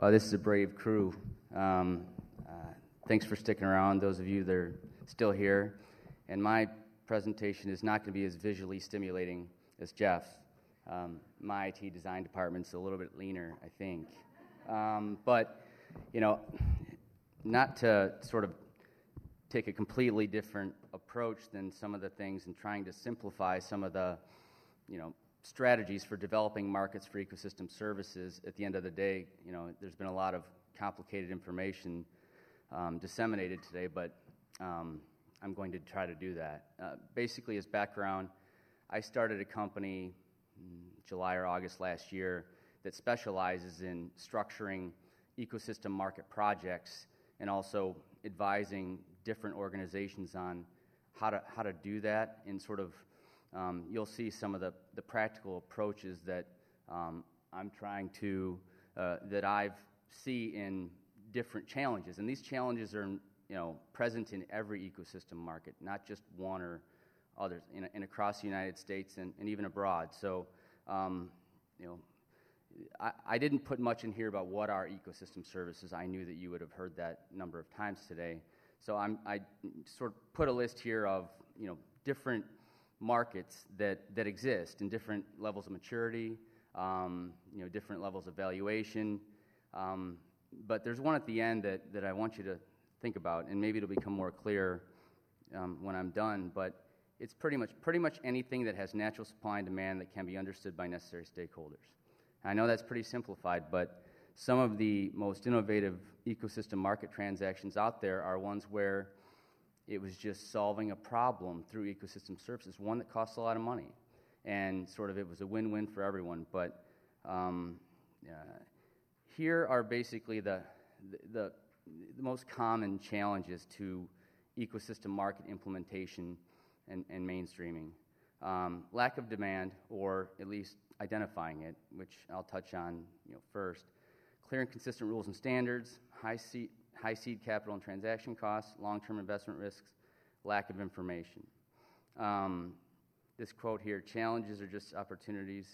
Well, this is a brave crew. Thanks for sticking around, those of you that are still here. And my presentation is not going to be as visually stimulating as Jeff's. My IT design department's a little bit leaner, I think. But, you know, not to sort of take a completely different approach than some of the things and trying to simplify some of the, strategies for developing markets for ecosystem services. At the end of the day, there's been a lot of complicated information disseminated today, but I'm going to try to do that. Basically, as background, I started a company July or August last year that specializes in structuring ecosystem market projects and also advising different organizations on how to do that in sort of you'll see some of the practical approaches that I'm trying to that I see in different challenges, and these challenges are present in every ecosystem market, not just one or others, in across the United States and even abroad. So, I didn't put much in here about what are ecosystem services. I knew that you would have heard that number of times today. So I sort of put a list here of different markets that exist in different levels of maturity, different levels of valuation. But there's one at the end that I want you to think about, and maybe it'll become more clear when I'm done. But it's pretty much anything that has natural supply and demand that can be understood by necessary stakeholders. I know that's pretty simplified, but some of the most innovative ecosystem market transactions out there are ones where it was just solving a problem through ecosystem services, one that costs a lot of money, and sort of it was a win-win for everyone. But here are basically the most common challenges to ecosystem market implementation and mainstreaming. Lack of demand, or at least identifying it, which I'll touch on first. Clear and consistent rules and standards, high seed capital and transaction costs, long-term investment risks, lack of information. This quote here, challenges are just opportunities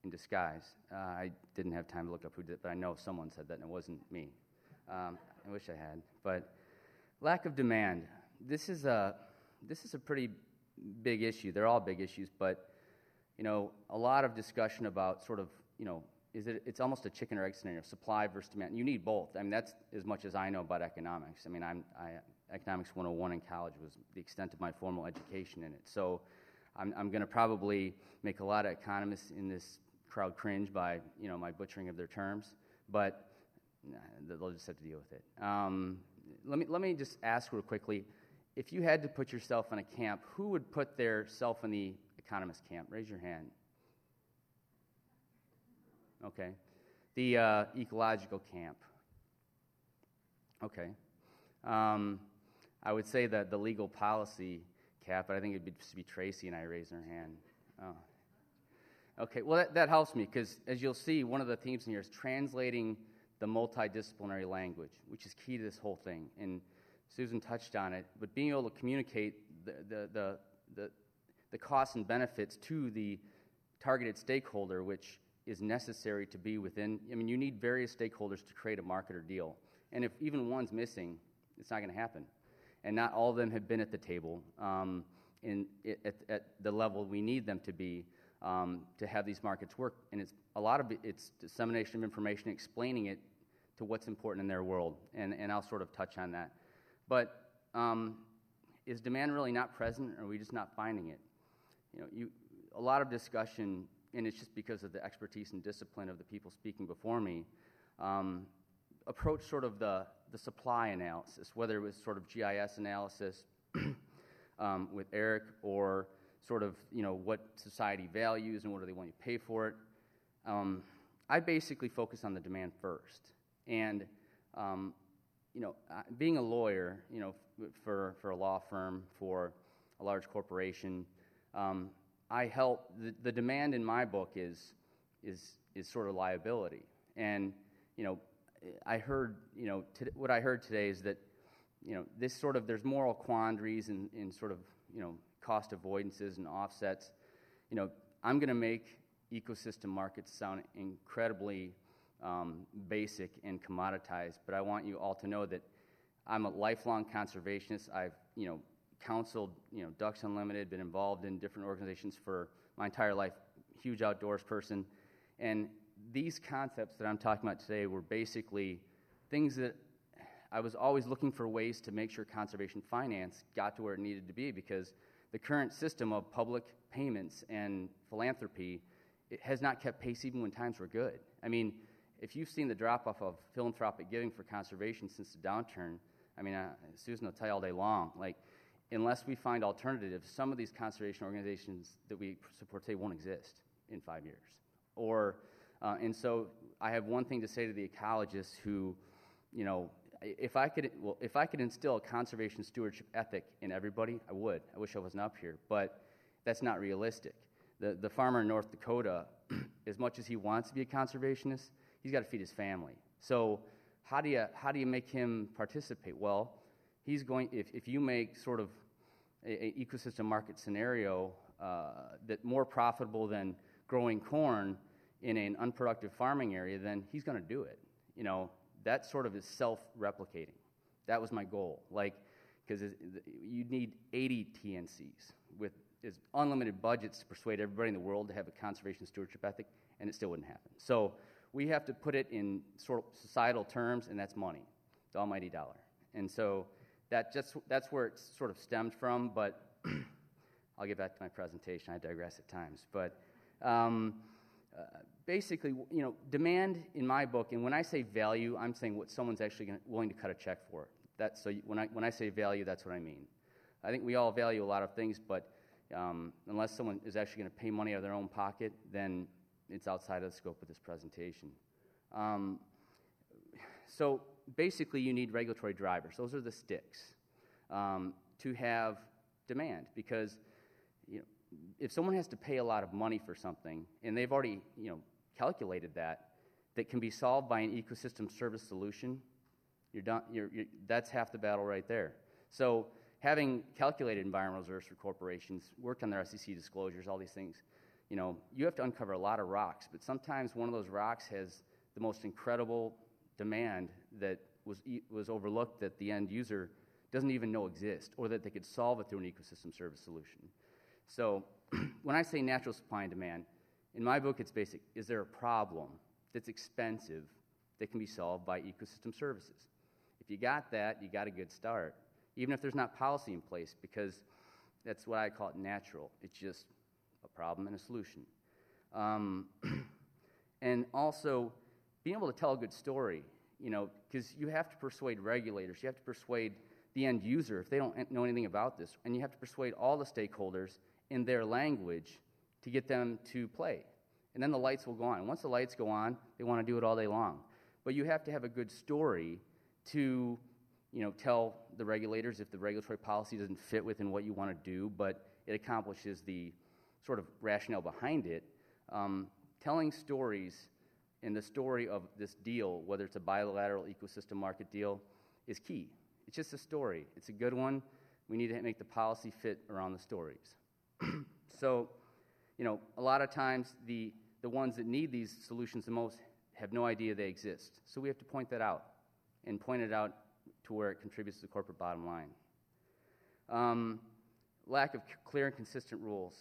in disguise. I didn't have time to look up who did it, but I know someone said that, and it wasn't me. I wish I had. But lack of demand. This is a pretty big issue. They're all big issues, but a lot of discussion about sort of it's almost a chicken or egg scenario, supply versus demand. You need both. I mean, that's as much as I know about economics. I mean, Economics 101 in college was the extent of my formal education in it. So I'm going to probably make a lot of economists in this crowd cringe by, my butchering of their terms, but they'll just have to deal with it. Let me just ask real quickly, if you had to put yourself in a camp, who would put their self in the economist camp? Raise your hand. Okay. The ecological camp. Okay. I would say that the legal policy camp, but I think it'd just be Tracy and I raising her hand. Oh. Okay, well, that helps me, because as you'll see, one of the themes in here is translating the multidisciplinary language, which is key to this whole thing. And Susan touched on it, but being able to communicate the costs and benefits to the targeted stakeholder, which is necessary to be within. I mean, you need various stakeholders to create a market or deal. And if even one's missing, it's not going to happen. And not all of them have been at the table at the level we need them to be to have these markets work. And a lot of it's dissemination of information, explaining it to what's important in their world. And I'll sort of touch on that. But is demand really not present, or are we just not finding it? A lot of discussion, and it's just because of the expertise and discipline of the people speaking before me, approach sort of the supply analysis, whether it was sort of GIS analysis with Eric, or sort of, what society values and what do they want you to pay for it. I basically focus on the demand first. And, being a lawyer, for a law firm, for a large corporation, I help. The demand in my book is sort of liability. And, I heard, what I heard today is that, this sort of, there's moral quandaries in sort of, cost avoidances and offsets. I'm going to make ecosystem markets sound incredibly basic and commoditized, but I want you all to know that I'm a lifelong conservationist. I've, counseled, Ducks Unlimited, been involved in different organizations for my entire life, huge outdoors person. And these concepts that I'm talking about today were basically things that I was always looking for ways to make sure conservation finance got to where it needed to be, because the current system of public payments and philanthropy, it has not kept pace even when times were good. I mean, if you've seen the drop-off of philanthropic giving for conservation since the downturn, Susan will tell you all day long, unless we find alternatives, some of these conservation organizations that we support today won't exist in 5 years. And so I have one thing to say to the ecologists who, if I could instill a conservation stewardship ethic in everybody, I would. I wish I wasn't up here, but that's not realistic. The farmer in North Dakota, as much as he wants to be a conservationist, he's got to feed his family. So how do you make him participate? Well, he's going, if you make sort of an ecosystem market scenario that more profitable than growing corn in an unproductive farming area, then he's going to do it. That sort of is self-replicating. That was my goal. Because you'd need 80 TNCs with unlimited budgets to persuade everybody in the world to have a conservation stewardship ethic, and it still wouldn't happen. So we have to put it in sort of societal terms, and that's money, the almighty dollar. And so that's where it sort of stemmed from, but I'll get back to my presentation. I digress at times. But basically, demand in my book, and when I say value, I'm saying what someone's actually willing to cut a check for. So when I say value, that's what I mean. I think we all value a lot of things, but unless someone is actually going to pay money out of their own pocket, then it's outside of the scope of this presentation. So basically, you need regulatory drivers. Those are the sticks to have demand, because if someone has to pay a lot of money for something, and they've already calculated that can be solved by an ecosystem service solution, you're done. That's half the battle right there. So having calculated environmental reserves for corporations, worked on their SEC disclosures, all these things, you have to uncover a lot of rocks, but sometimes one of those rocks has the most incredible demand that was overlooked, that the end user doesn't even know exists, or that they could solve it through an ecosystem service solution. So when I say natural supply and demand, in my book it's basic. Is there a problem that's expensive that can be solved by ecosystem services? If you got that, you got a good start, even if there's not policy in place, because that's what I call it natural. It's just a problem and a solution. And also being able to tell a good story, because you have to persuade regulators, you have to persuade the end user if they don't know anything about this, and you have to persuade all the stakeholders in their language to get them to play. And then the lights will go on. And once the lights go on, they want to do it all day long. But you have to have a good story to tell the regulators if the regulatory policy doesn't fit within what you want to do, but it accomplishes the sort of rationale behind it. Telling stories, and the story of this deal, whether it's a bilateral ecosystem market deal, is key. It's just a story. It's a good one. We need to make the policy fit around the stories. So, a lot of times the ones that need these solutions the most have no idea they exist. So we have to point that out, and point it out to where it contributes to the corporate bottom line. Lack of clear and consistent rules.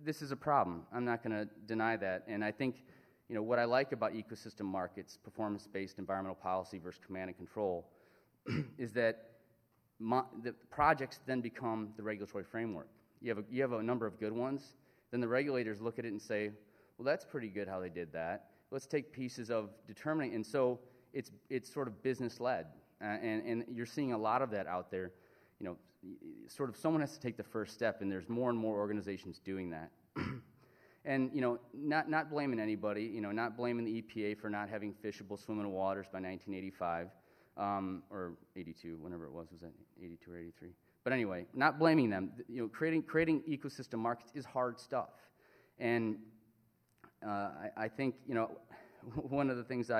This is a problem. I'm not going to deny that. And I think, what I like about ecosystem markets, performance-based environmental policy versus command and control, is that the projects then become the regulatory framework. You have a number of good ones, then the regulators look at it and say, well, that's pretty good how they did that. Let's take pieces of determining, and so it's sort of business-led, and you're seeing a lot of that out there. Sort of someone has to take the first step, and there's more and more organizations doing that. And not blaming anybody, not blaming the EPA for not having fishable swimmable waters by 1985 or 82, whenever it was that 82 or 83? But anyway, not blaming them. Creating ecosystem markets is hard stuff, and I think one of the things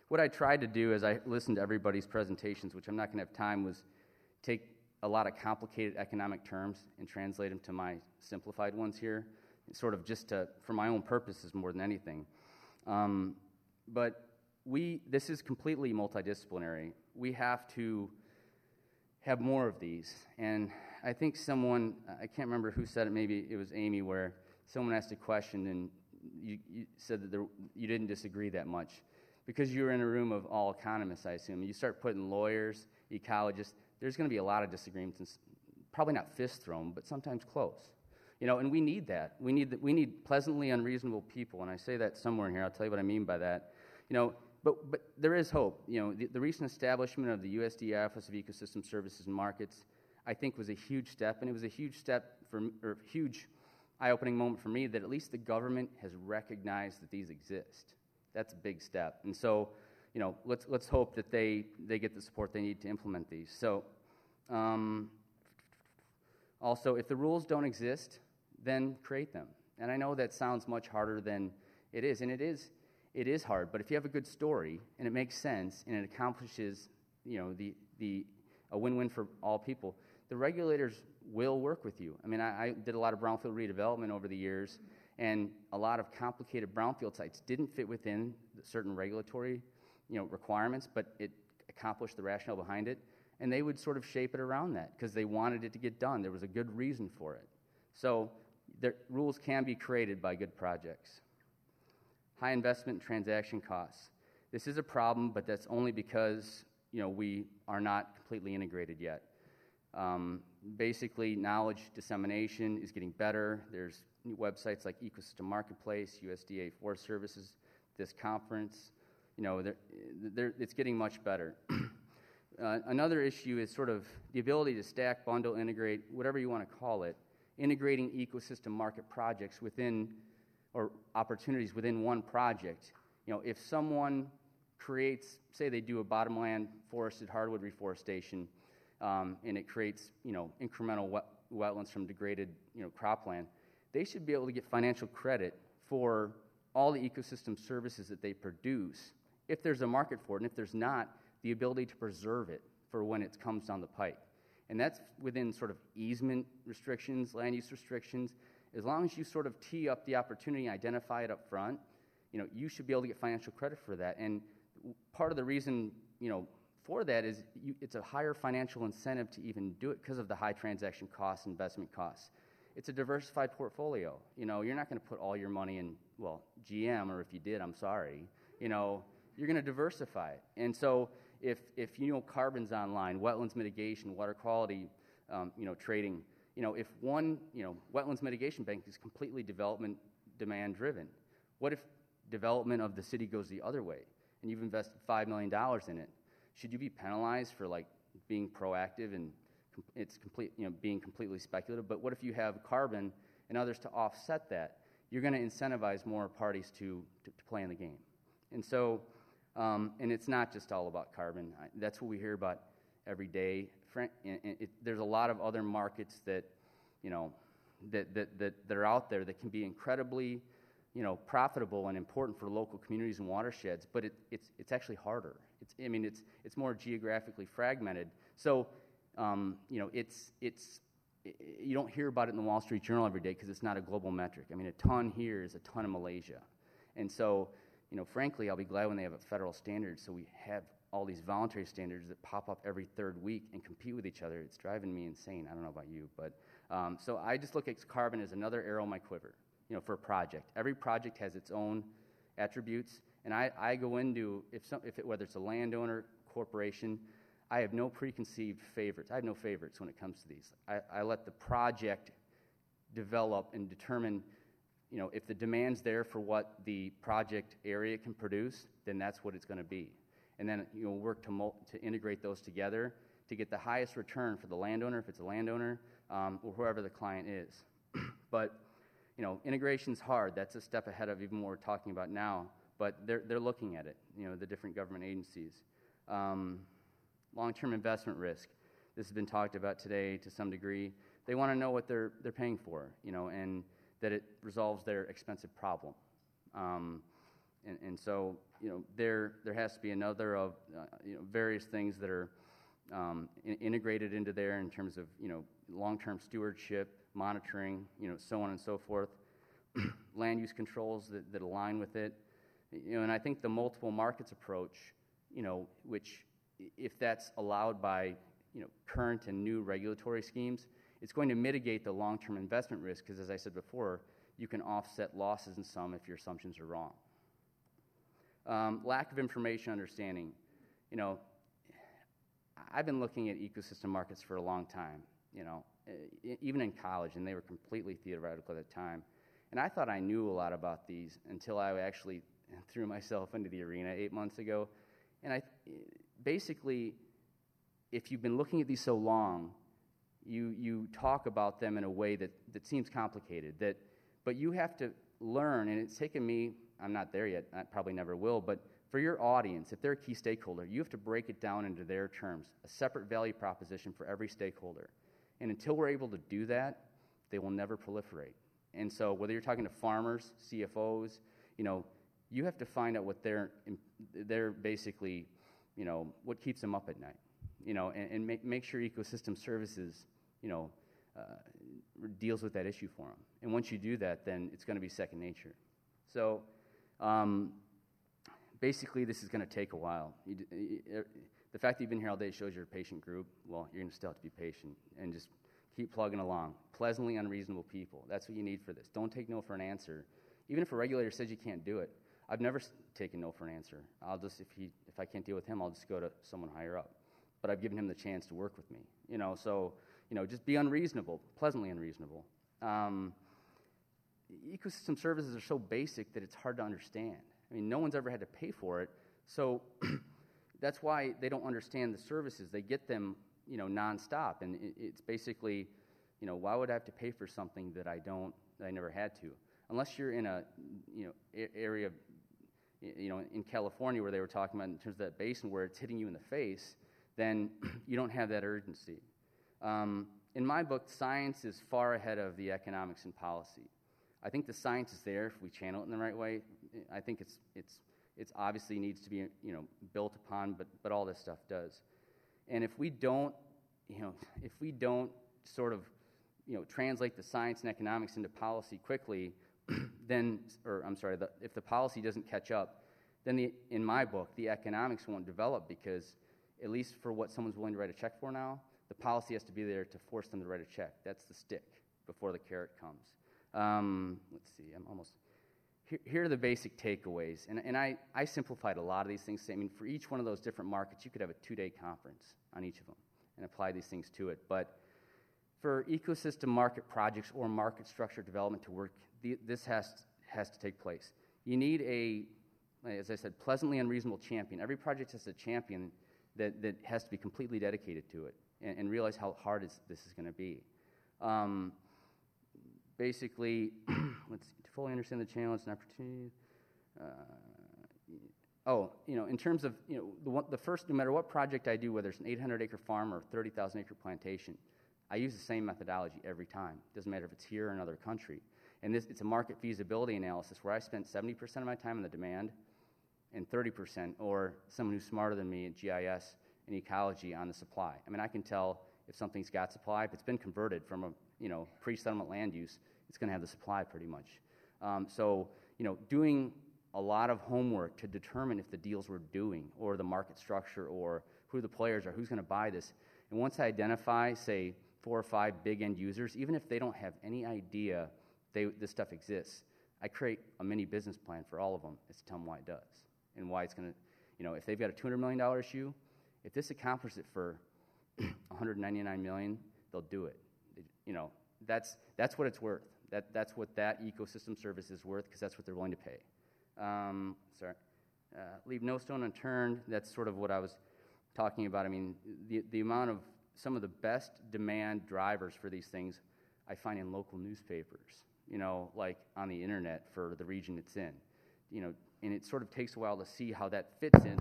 what I tried to do as I listened to everybody's presentations, which I'm not going to have time, was take a lot of complicated economic terms and translate them to my simplified ones here, sort of just for my own purposes more than anything. But this is completely multidisciplinary. We have to have more of these. And I think I can't remember who said it, maybe it was Amy, where someone asked a question and you said that you didn't disagree that much. Because you were in a room of all economists, I assume. You start putting lawyers, ecologists, there's going to be a lot of disagreements, and probably not fist thrown, but sometimes close. And we need that. We need pleasantly unreasonable people, and I say that somewhere in here. I'll tell you what I mean by that. But there is hope. The recent establishment of the USDA Office of Ecosystem Services and Markets, I think, was a huge step, and it was a huge step huge eye-opening moment for me that at least the government has recognized that these exist. That's a big step, and so let's hope that they get the support they need to implement these. So, also, if the rules don't exist, then create them. And I know that sounds much harder than it is, and it is hard. But if you have a good story and it makes sense and it accomplishes a win-win for all people, the regulators will work with you. I mean, I did a lot of brownfield redevelopment over the years, and a lot of complicated brownfield sites didn't fit within certain regulatory requirements, but it accomplished the rationale behind it, and they would sort of shape it around that because they wanted it to get done. There was a good reason for it. So rules can be created by good projects. High investment and transaction costs. This is a problem, but that's only because we are not completely integrated yet. Basically, knowledge dissemination is getting better. There's new websites like Ecosystem Marketplace, USDA Forest Services, this conference. It's getting much better. Another issue is sort of the ability to stack, bundle, integrate, whatever you want to call it, integrating ecosystem market projects within, or opportunities within one project. If someone creates, say they do a bottomland forested hardwood reforestation, and it creates, incremental wetlands from degraded, cropland, they should be able to get financial credit for all the ecosystem services that they produce if there's a market for it, and if there's not, the ability to preserve it for when it comes down the pike. And that's within sort of easement restrictions, land use restrictions. As long as you sort of tee up the opportunity and identify it up front, you should be able to get financial credit for that. And part of the reason, for that is it's a higher financial incentive to even do it because of the high transaction costs, investment costs. It's a diversified portfolio. You're not going to put all your money in, GM, or if you did, I'm sorry. You're going to diversify it. And so if carbon's online, wetlands mitigation, water quality, trading, if one, wetlands mitigation bank is completely development demand driven, what if development of the city goes the other way and you've invested $5 million in it? Should you be penalized for being proactive and it's being completely speculative? But what if you have carbon and others to offset that? You're going to incentivize more parties to play in the game. And so, and it's not just all about carbon. That's what we hear about every day. There's a lot of other markets that are out there that can be incredibly, profitable and important for local communities and watersheds. But it's actually harder. It's more geographically fragmented. So, you don't hear about it in the Wall Street Journal every day because it's not a global metric. A ton here is a ton in Malaysia. And so, frankly, I'll be glad when they have a federal standard so we have all these voluntary standards that pop up every third week and compete with each other. It's driving me insane. I don't know about you, but so I just look at carbon as another arrow in my quiver, for a project. Every project has its own attributes, and I go into, whether it's a landowner, corporation, I have no preconceived favorites. I have no favorites when it comes to these. I let the project develop and determine, if the demand's there for what the project area can produce, then that's what it's going to be. And then work to integrate those together to get the highest return for the landowner, if it's a landowner, or whoever the client is. But integration's hard. That's a step ahead of even what we're talking about now. But they're looking at it. The different government agencies. Long-term investment risk. This has been talked about today to some degree. They want to know what they're paying for, and that it resolves their expensive problem. And so, there has to be another of, various things that are integrated into there in terms of, long-term stewardship, monitoring, so on and so forth. Land use controls that align with it. And I think the multiple markets approach, which if that's allowed by, current and new regulatory schemes, it's going to mitigate the long-term investment risk because, as I said before, you can offset losses in some if your assumptions are wrong. Lack of information understanding. I've been looking at ecosystem markets for a long time, even in college, and they were completely theoretical at the time. And I thought I knew a lot about these until I actually threw myself into the arena 8 months ago. And basically, if you've been looking at these so long, you talk about them in a way that seems complicated, but you have to learn, and it's taken me, I'm not there yet, I probably never will, but for your audience, if they're a key stakeholder, you have to break it down into their terms, a separate value proposition for every stakeholder. And until we're able to do that, they will never proliferate. And so whether you're talking to farmers, CFOs, you have to find out what they're basically, what keeps them up at night, and make sure ecosystem services, deals with that issue for them. And once you do that, then it's going to be second nature. So basically, this is going to take a while. The fact that you've been here all day shows you're a patient group. Well, you're going to still have to be patient and just keep plugging along. Pleasantly unreasonable people. That's what you need for this. Don't take no for an answer. Even if a regulator says you can't do it, I've never taken no for an answer. I'll just, if I can't deal with him, I'll just go to someone higher up. But I've given him the chance to work with me. Just be unreasonable, pleasantly unreasonable. Ecosystem services are so basic that it's hard to understand. I mean, no one's ever had to pay for it, so that's why they don't understand the services. They get them, nonstop, and it's basically, why would I have to pay for something that I never had to? Unless you're in a, area, in California where they were talking about in terms of that basin where it's hitting you in the face, then you don't have that urgency. In my book, science is far ahead of the economics and policy. I think the science is there if we channel it in the right way. I think it's obviously needs to be built upon, but all this stuff does. And if we don't sort of translate the science and economics into policy quickly, if the policy doesn't catch up, then in my book the economics won't develop because at least for what someone's willing to write a check for now, the policy has to be there to force them to write a check. That's the stick before the carrot comes. Let's see, I'm almost... Here are the basic takeaways, and I simplified a lot of these things. I mean, for each one of those different markets, you could have a 2-day conference on each of them and apply these things to it. But for ecosystem market projects or market structure development to work, this has to take place. You need as I said, pleasantly unreasonable champion. Every project has a champion that has to be completely dedicated to it and realize how hard this is going to be. Basically, let's see, to fully understand the challenge and opportunity. In terms of, the first, no matter what project I do, whether it's an 800-acre farm or 30,000-acre plantation, I use the same methodology every time. It doesn't matter if it's here or another country. And it's a market feasibility analysis where I spent 70% of my time on the demand and 30%, or someone who's smarter than me at GIS and ecology on the supply. I mean, I can tell if something's got supply. If it's been converted from a pre-settlement land use, it's going to have the supply pretty much. Doing a lot of homework to determine if the deals we're doing or the market structure or who the players are, who's going to buy this. And once I identify, say, 4 or 5 big end users, even if they don't have any idea this stuff exists, I create a mini business plan for all of them as to tell them why it does and why it's going to, if they've got a $200 million issue, if this accomplishes it for $199 million, they'll do it. That's what it's worth. That's what that ecosystem service is worth because that's what they're willing to pay. Leave no stone unturned. That's sort of what I was talking about. I mean, the amount of some of the best demand drivers for these things I find in local newspapers, like on the internet for the region it's in, and it sort of takes a while to see how that fits in.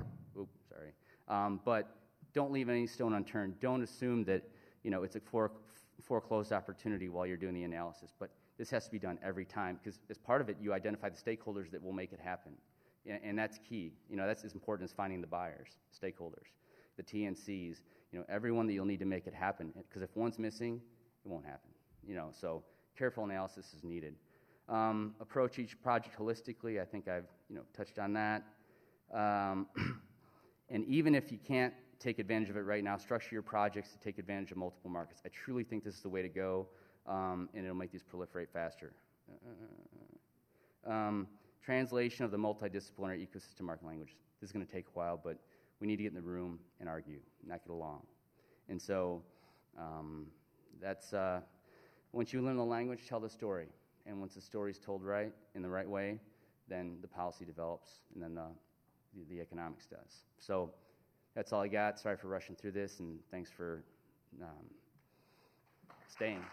But don't leave any stone unturned. Don't assume that, it's a foreclosed opportunity while you're doing the analysis. But this has to be done every time because as part of it, you identify the stakeholders that will make it happen. And that's key. That's as important as finding the buyers, stakeholders, the TNCs, everyone that you'll need to make it happen. Because if one's missing, it won't happen. So careful analysis is needed. Approach each project holistically. I think I've touched on that. And even if you can't take advantage of it right now, structure your projects to take advantage of multiple markets. I truly think this is the way to go, and it'll make these proliferate faster. Translation of the multidisciplinary ecosystem market language. This is going to take a while, but we need to get in the room and argue, not get along. And so that's once you learn the language, tell the story. And once the story is told right, in the right way, then the policy develops, and then the economics does. So that's all I got. Sorry for rushing through this, and thanks for staying.